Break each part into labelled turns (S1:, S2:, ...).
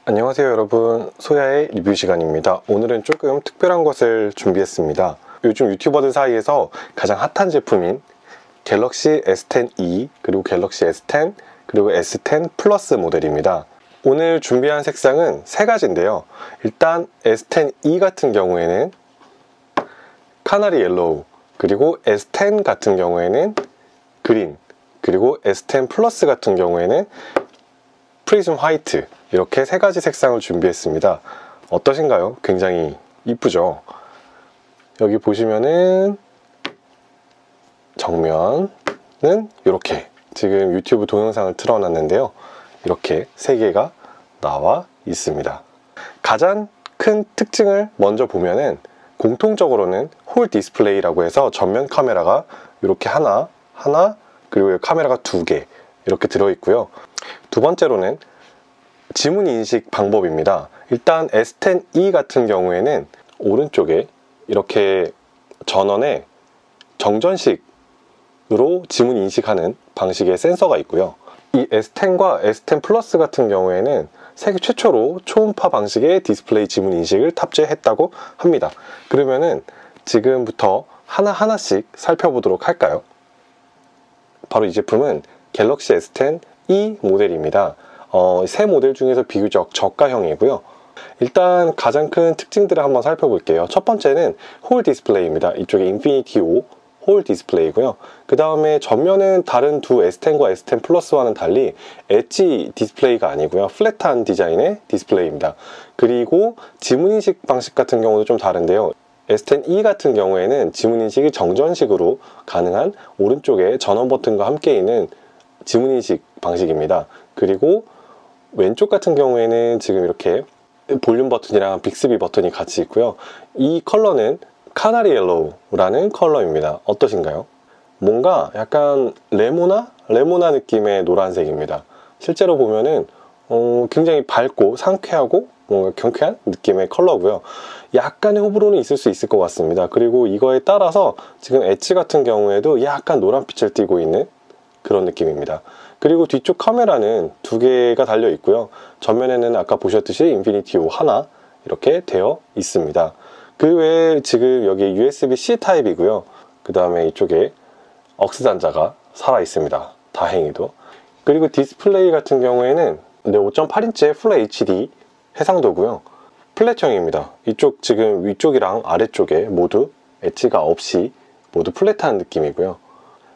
S1: 안녕하세요 여러분, 소야의 리뷰 시간입니다. 오늘은 조금 특별한 것을 준비했습니다. 요즘 유튜버들 사이에서 가장 핫한 제품인 갤럭시 S10e 그리고 갤럭시 S10 그리고 S10 플러스 모델입니다. 오늘 준비한 색상은 세 가지인데요. 일단 S10e 같은 경우에는 카나리 옐로우, 그리고 S10 같은 경우에는 그린, 그리고 S10 플러스 같은 경우에는 프리즘 화이트, 이렇게 세 가지 색상을 준비했습니다. 어떠신가요? 굉장히 이쁘죠? 여기 보시면은 정면은 이렇게 지금 유튜브 동영상을 틀어놨는데요. 이렇게 세 개가 나와 있습니다. 가장 큰 특징을 먼저 보면은 공통적으로는 홀 디스플레이라고 해서 전면 카메라가 이렇게 하나, 그리고 카메라가 두 개 이렇게 들어있고요. 두 번째로는 지문 인식 방법입니다. 일단 S10e 같은 경우에는 오른쪽에 이렇게 전원에 정전식으로 지문 인식하는 방식의 센서가 있고요. 이 S10과 S10 플러스 같은 경우에는 세계 최초로 초음파 방식의 디스플레이 지문 인식을 탑재했다고 합니다. 그러면은 지금부터 하나하나씩 살펴보도록 할까요? 바로 이 제품은 갤럭시 S10e 모델입니다. 세 모델 중에서 비교적 저가형이고요. 일단 가장 큰 특징들을 한번 살펴볼게요. 첫 번째는 홀 디스플레이입니다. 이쪽에 인피니티 5 홀 디스플레이고요. 그 다음에 전면은 다른 두 S10과 S10 플러스와는 달리 엣지 디스플레이가 아니고요. 플랫한 디자인의 디스플레이입니다. 그리고 지문인식 방식 같은 경우도 좀 다른데요. S10e 같은 경우에는 지문인식이 정전식으로 가능한 오른쪽에 전원 버튼과 함께 있는 지문인식 방식입니다. 그리고 왼쪽 같은 경우에는 지금 이렇게 볼륨 버튼이랑 빅스비 버튼이 같이 있고요. 이 컬러는 카나리 옐로우라는 컬러입니다. 어떠신가요? 뭔가 약간 레모나 느낌의 노란색입니다. 실제로 보면은 굉장히 밝고 상쾌하고 뭔가 경쾌한 느낌의 컬러고요. 약간의 호불호는 있을 수 있을 것 같습니다. 그리고 이거에 따라서 지금 엣지 같은 경우에도 약간 노란빛을 띠고 있는 그런 느낌입니다. 그리고 뒤쪽 카메라는 두 개가 달려 있고요. 전면에는 아까 보셨듯이 인피니티 5 하나 이렇게 되어 있습니다. 그 외에 지금 여기 USB-C 타입이고요. 그 다음에 이쪽에 억스 단자가 살아 있습니다. 다행히도. 그리고 디스플레이 같은 경우에는 5.8인치의 풀 HD 해상도고요. 플랫형입니다. 이쪽 지금 위쪽이랑 아래쪽에 모두 엣지가 없이 모두 플랫한 느낌이고요.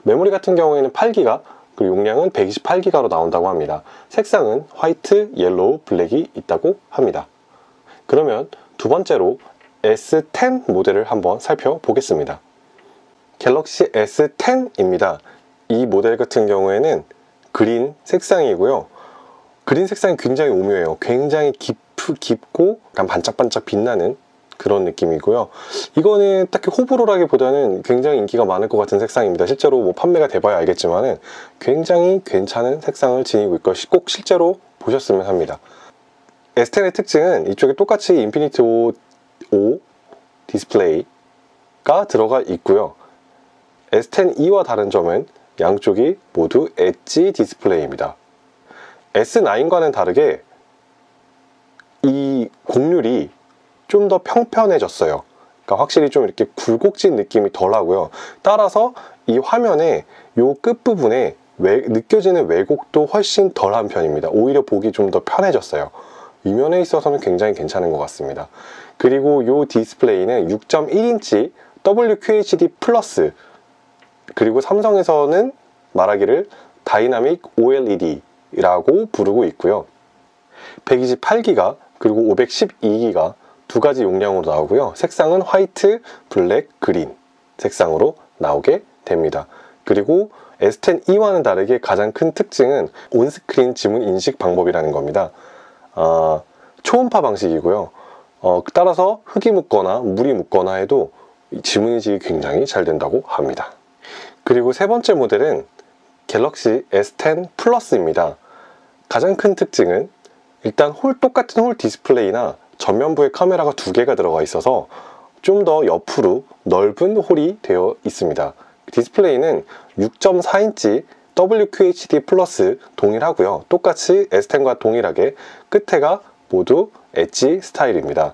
S1: 메모리 같은 경우에는 8기가, 그리고 용량은 128기가로 나온다고 합니다. 색상은 화이트, 옐로우, 블랙이 있다고 합니다. 그러면 두 번째로 S10 모델을 한번 살펴보겠습니다. 갤럭시 S10입니다. 이 모델 같은 경우에는 그린 색상이고요. 그린 색상이 굉장히 오묘해요. 굉장히 깊고 약간 반짝반짝 빛나는 그런 느낌이고요. 이거는 딱히 호불호라기보다는 굉장히 인기가 많을 것 같은 색상입니다. 실제로 뭐 판매가 돼봐야 알겠지만은 굉장히 괜찮은 색상을 지니고 있고 꼭 실제로 보셨으면 합니다. S10의 특징은 이쪽에 똑같이 인피니티 5 디스플레이가 들어가 있고요. S10e와 다른 점은 양쪽이 모두 엣지 디스플레이입니다. S9과는 다르게 이 곡률이 좀 더 평편해졌어요. 그러니까 확실히 좀 이렇게 굴곡진 느낌이 덜하고요. 따라서 이 화면의 요 끝부분에 느껴지는 왜곡도 훨씬 덜한 편입니다. 오히려 보기 좀 더 편해졌어요. 이 면에 있어서는 굉장히 괜찮은 것 같습니다. 그리고 요 디스플레이는 6.1인치 WQHD 플러스, 그리고 삼성에서는 말하기를 다이나믹 OLED라고 부르고 있고요. 128기가 그리고 512기가 두 가지 용량으로 나오고요. 색상은 화이트, 블랙, 그린 색상으로 나오게 됩니다. 그리고 S10e와는 다르게 가장 큰 특징은 온스크린 지문 인식 방법이라는 겁니다. 초음파 방식이고요. 따라서 흙이 묻거나 물이 묻거나 해도 지문 인식이 굉장히 잘 된다고 합니다. 그리고 세 번째 모델은 갤럭시 S10 플러스입니다. 가장 큰 특징은 일단 똑같은 홀 디스플레이나 전면부에 카메라가 두 개가 들어가 있어서 좀 더 옆으로 넓은 홀이 되어 있습니다. 디스플레이는 6.4인치 WQHD 플러스 동일하고요. 똑같이 S10과 동일하게 끝에가 모두 엣지 스타일입니다.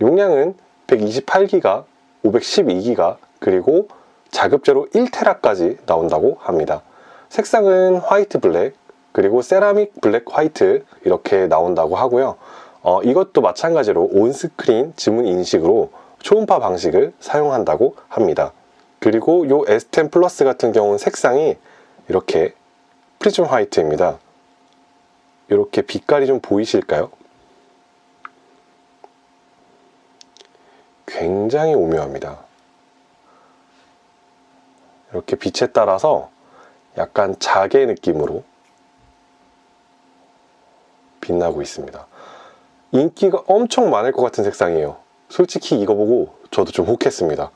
S1: 용량은 128기가, 512기가, 그리고 자급제로 1테라까지 나온다고 합니다. 색상은 화이트 블랙, 그리고 세라믹 블랙 화이트 이렇게 나온다고 하고요. 이것도 마찬가지로 온스크린 지문 인식으로 초음파 방식을 사용한다고 합니다. 그리고 이 S10 플러스 같은 경우는 색상이 이렇게 프리즘 화이트입니다. 이렇게 빛깔이 좀 보이실까요? 굉장히 오묘합니다. 이렇게 빛에 따라서 약간 자개 느낌으로 빛나고 있습니다. 인기가 엄청 많을 것 같은 색상이에요. 솔직히 이거 보고 저도 좀 혹했습니다.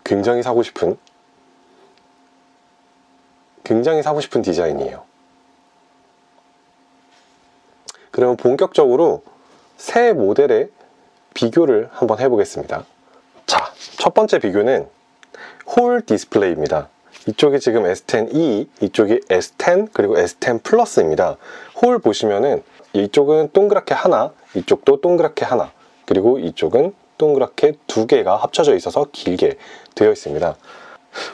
S1: 굉장히 사고 싶은 디자인이에요. 그러면 본격적으로 새 모델의 비교를 한번 해보겠습니다. 자, 첫 번째 비교는 홀 디스플레이입니다. 이쪽이 지금 S10e, 이쪽이 S10 그리고 S10 플러스입니다. 홀 보시면은 이쪽은 동그랗게 하나, 이쪽도 동그랗게 하나, 그리고 이쪽은 동그랗게 두 개가 합쳐져 있어서 길게 되어 있습니다.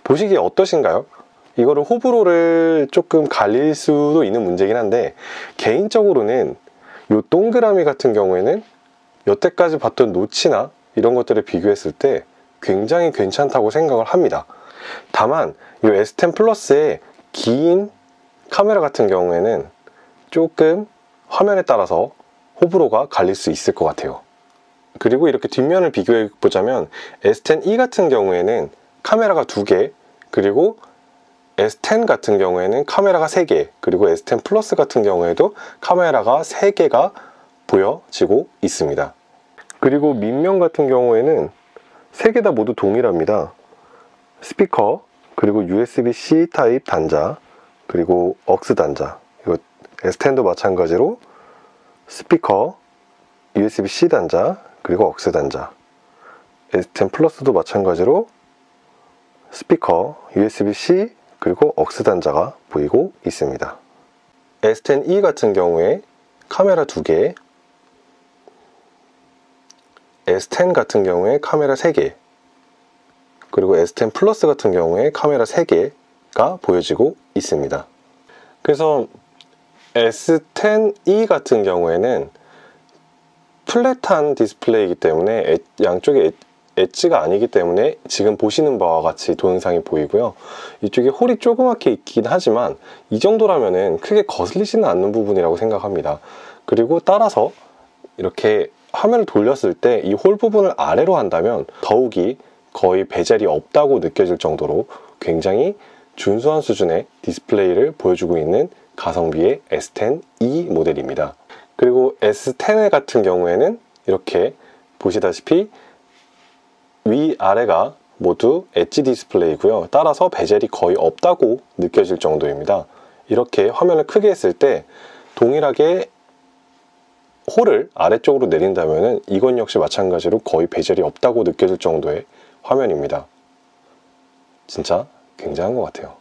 S1: 보시기에 어떠신가요? 이거를 호불호를 조금 갈릴 수도 있는 문제긴 한데, 개인적으로는 이 동그라미 같은 경우에는 여태까지 봤던 노치나 이런 것들을 비교했을 때 굉장히 괜찮다고 생각을 합니다. 다만 이 S10 플러스의 긴 카메라 같은 경우에는 조금 화면에 따라서 호불호가 갈릴 수 있을 것 같아요. 그리고 이렇게 뒷면을 비교해 보자면 S10e 같은 경우에는 카메라가 2개, 그리고 S10 같은 경우에는 카메라가 3개, 그리고 S10 플러스 같은 경우에도 카메라가 3개가 보여지고 있습니다. 그리고 밑면 같은 경우에는 3개 다 모두 동일합니다. 스피커, 그리고 USB-C 타입 단자, 그리고 aux 단자. 이거 S10도 마찬가지로 스피커, USB-C 단자, 그리고 aux 단자. S10 플러스도 마찬가지로 스피커, USB-C, 그리고 aux 단자가 보이고 있습니다. S10e 같은 경우에 카메라 2개, S10 같은 경우에 카메라 3개, 그리고 S10 플러스 같은 경우에 카메라 3개가 보여지고 있습니다. 그래서 S10e 같은 경우에는 플랫한 디스플레이이기 때문에 양쪽에 엣지가 아니기 때문에 지금 보시는 바와 같이 동영상이 보이고요. 이쪽에 홀이 조그맣게 있긴 하지만 이 정도라면 크게 거슬리지는 않는 부분이라고 생각합니다. 그리고 따라서 이렇게 화면을 돌렸을 때 이 홀 부분을 아래로 한다면 더욱이 거의 베젤이 없다고 느껴질 정도로 굉장히 준수한 수준의 디스플레이를 보여주고 있는 가성비의 S10e 모델입니다. 그리고 S10 같은 경우에는 이렇게 보시다시피 위아래가 모두 엣지 디스플레이고요. 따라서 베젤이 거의 없다고 느껴질 정도입니다. 이렇게 화면을 크게 했을 때 동일하게 홀을 아래쪽으로 내린다면 이건 역시 마찬가지로 거의 베젤이 없다고 느껴질 정도의 화면입니다. 진짜 굉장한 것 같아요.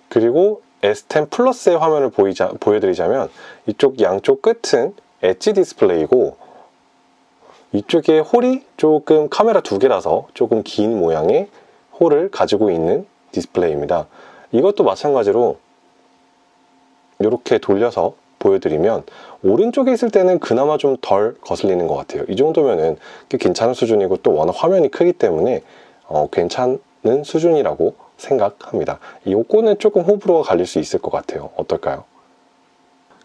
S1: 그리고 S10 플러스의 화면을 보여드리자면 이쪽 양쪽 끝은 엣지 디스플레이고 이쪽에 홀이 조금 카메라 2개라서 조금 긴 모양의 홀을 가지고 있는 디스플레이입니다. 이것도 마찬가지로 이렇게 돌려서 보여드리면 오른쪽에 있을 때는 그나마 좀 덜 거슬리는 것 같아요. 이 정도면은 괜찮은 수준이고 또 워낙 화면이 크기 때문에 괜찮은 수준이라고 생각합니다. 요거는 조금 호불호가 갈릴 수 있을 것 같아요. 어떨까요?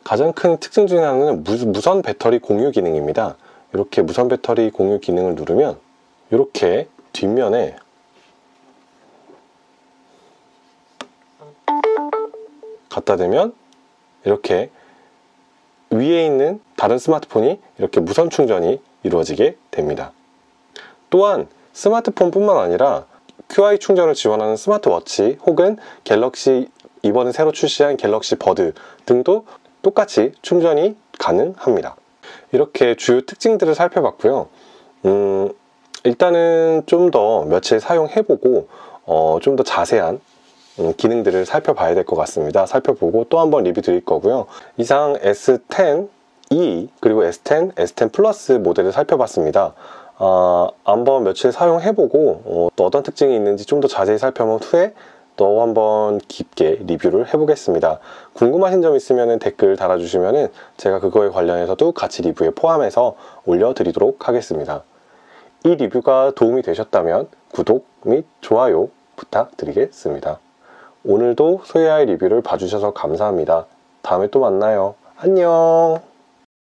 S1: 가장 큰 특징 중에 하나는 무선 배터리 공유 기능입니다. 이렇게 무선 배터리 공유 기능을 누르면 이렇게 뒷면에 갖다 대면 이렇게 위에 있는 다른 스마트폰이 이렇게 무선 충전이 이루어지게 됩니다. 또한 스마트폰뿐만 아니라 QI 충전을 지원하는 스마트워치 혹은 갤럭시 이번에 새로 출시한 갤럭시 버드 등도 똑같이 충전이 가능합니다. 이렇게 주요 특징들을 살펴봤고요. 일단은 좀 더 며칠 사용해보고 좀 더 자세한 기능들을 살펴봐야 될 것 같습니다. 살펴보고 또 한번 리뷰 드릴 거고요. 이상 S10 E 그리고 S10, S10 플러스 모델을 살펴봤습니다. 한번 며칠 사용해보고 또 어떤 특징이 있는지 좀 더 자세히 살펴본 후에 또 한번 깊게 리뷰를 해보겠습니다. 궁금하신 점 있으면 댓글 달아주시면 제가 그거에 관련해서도 같이 리뷰에 포함해서 올려드리도록 하겠습니다. 이 리뷰가 도움이 되셨다면 구독 및 좋아요 부탁드리겠습니다. 오늘도 소이아이 리뷰를 봐주셔서 감사합니다. 다음에 또 만나요. 안녕.